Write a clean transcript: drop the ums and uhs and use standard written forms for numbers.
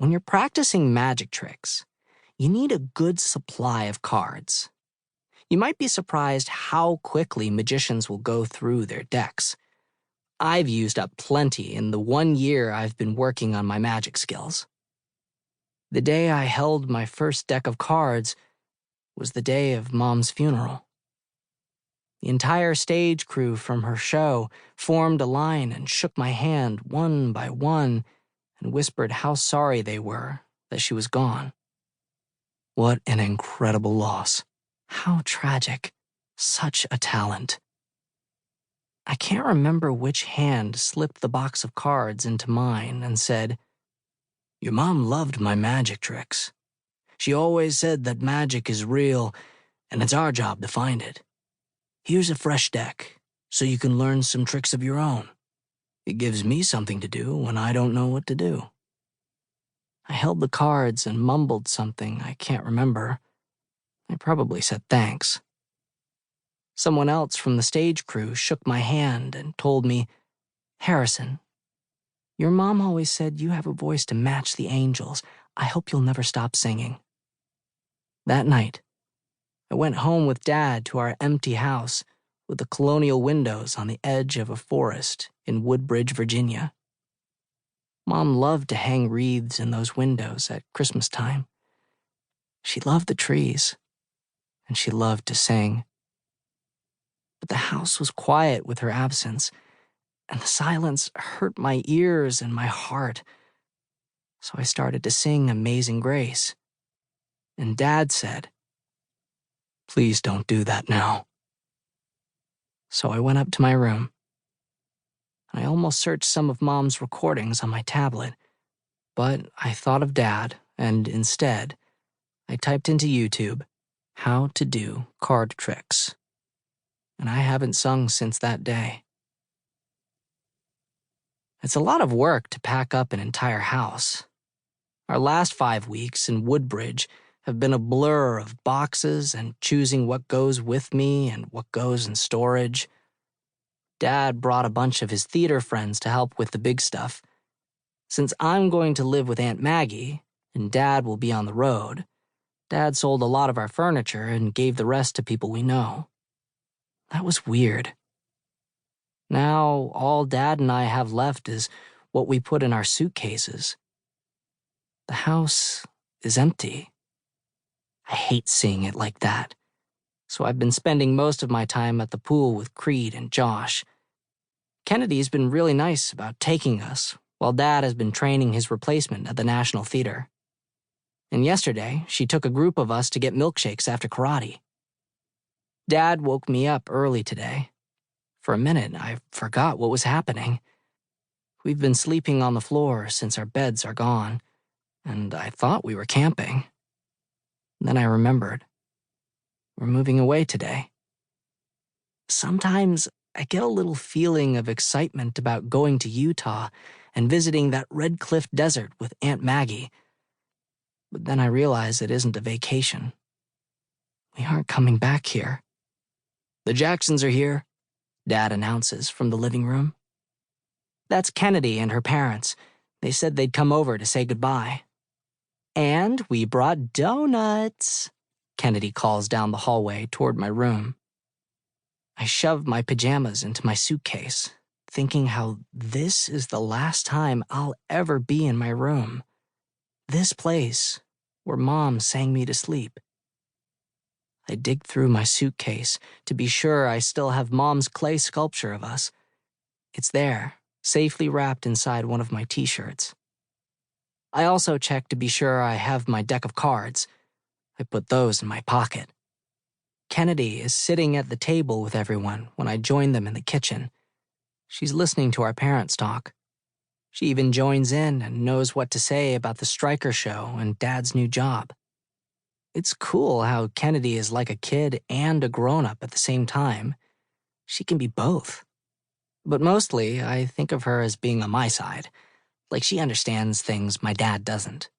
When you're practicing magic tricks, you need a good supply of cards. You might be surprised how quickly magicians will go through their decks. I've used up plenty in the 1 year I've been working on my magic skills. The day I held my first deck of cards was the day of Mom's funeral. The entire stage crew from her show formed a line and shook my hand one by one and whispered how sorry they were that she was gone. What an incredible loss. How tragic. Such a talent. I can't remember which hand slipped the box of cards into mine and said, "Your mom loved my magic tricks. She always said that magic is real and it's our job to find it. Here's a fresh deck so you can learn some tricks of your own. It gives me something to do when I don't know what to do." I held the cards and mumbled something I can't remember. I probably said thanks. Someone else from the stage crew shook my hand and told me, "Harrison, your mom always said you have a voice to match the angels. I hope you'll never stop singing." That night, I went home with Dad to our empty house with the colonial windows on the edge of a forest in Woodbridge, Virginia. Mom loved to hang wreaths in those windows at Christmas time. She loved the trees, and she loved to sing. But the house was quiet with her absence, and the silence hurt my ears and my heart. So I started to sing Amazing Grace. And Dad said, "Please don't do that now." So I went up to my room. I almost searched some of Mom's recordings on my tablet, but I thought of Dad, and instead, I typed into YouTube, "How to do card tricks." And I haven't sung since that day. It's a lot of work to pack up an entire house. Our last 5 weeks in Woodbridge have been a blur of boxes and choosing what goes with me and what goes in storage. Dad brought a bunch of his theater friends to help with the big stuff. Since I'm going to live with Aunt Maggie and Dad will be on the road, Dad sold a lot of our furniture and gave the rest to people we know. That was weird. Now, all Dad and I have left is what we put in our suitcases. The house is empty. I hate seeing it like that. So I've been spending most of my time at the pool with Creed and Josh. Kennedy's been really nice about taking us, while Dad has been training his replacement at the National Theater. And yesterday, she took a group of us to get milkshakes after karate. Dad woke me up early today. For a minute, I forgot what was happening. We've been sleeping on the floor since our beds are gone, and I thought we were camping. Then I remembered. We're moving away today. Sometimes I get a little feeling of excitement about going to Utah and visiting that Red Cliff Desert with Aunt Maggie. But then I realize it isn't a vacation. We aren't coming back here. "The Jacksons are here," Dad announces from the living room. That's Kennedy and her parents. They said they'd come over to say goodbye. "And we brought donuts," Kennedy calls down the hallway toward my room. I shove my pajamas into my suitcase, thinking how this is the last time I'll ever be in my room. This place where Mom sang me to sleep. I dig through my suitcase to be sure I still have Mom's clay sculpture of us. It's there, safely wrapped inside one of my t-shirts. I also check to be sure I have my deck of cards. I put those in my pocket. Kennedy is sitting at the table with everyone when I join them in the kitchen. She's listening to our parents talk. She even joins in and knows what to say about the Stryker show and Dad's new job. It's cool how Kennedy is like a kid and a grown-up at the same time. She can be both. But mostly, I think of her as being on my side, like she understands things my dad doesn't.